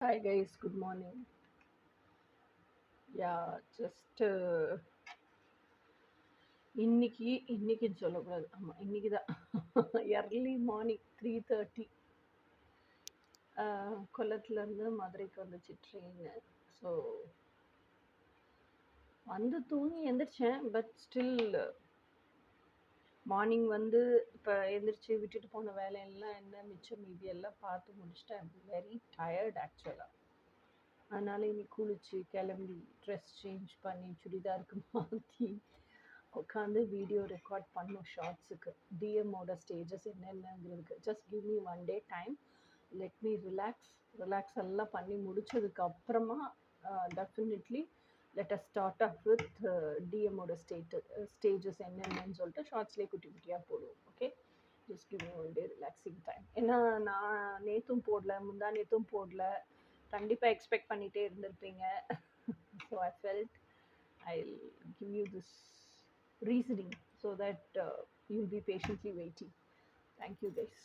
Hi guys, good morning. Just இன்னைக்குன்னு சொல்லக்கூடாது. ஆமா, இன்னைக்கு தான் early morning 3:30 கொல்லத்துலேருந்து மதுரைக்கு வந்துச்சு ட்ரெயினு. ஸோ வந்து தூங்கி எந்திரிச்சேன். பட் ஸ்டில் மார்னிங் வந்து இப்போ எந்திரிச்சு விட்டுட்டு போன வேலையெல்லாம் என்ன மிச்சம் மீதி எல்லாம் பார்த்து முடிச்சுட்டு வெரி டயர்ட் ஆக்சுவலாக. அதனால இன்னைக்கு குளிச்சு கிளம்பி ட்ரெஸ் சேஞ்ச் பண்ணி சுடிதாருக்கு மாற்றி உட்காந்து வீடியோ ரெக்கார்ட் பண்ணும் ஷார்ட்ஸுக்கு டிஎம்மோட ஸ்டேஜஸ் என்னென்னங்கிறதுக்கு. Just give me one day time, let me relax எல்லாம் பண்ணி முடிச்சதுக்கு அப்புறமா definitely let us start up with டிஎம்மோட ஸ்டேஜஸ் என்னென்னு சொல்லிட்டு ஷார்ட்ஸ்லேயே குட்டி குட்டியாக போடுவோம். Okay, just give me one day ரிலாக்ஸிங் டைம். ஏன்னா நான் நேற்றும் போடல, முந்தா நேற்றும் போடல, கண்டிப்பாக எக்ஸ்பெக்ட் பண்ணிகிட்டே இருந்திருப்பீங்க. So I felt I'll give you this reasoning so that you'll be patiently waiting. Thank you, guys.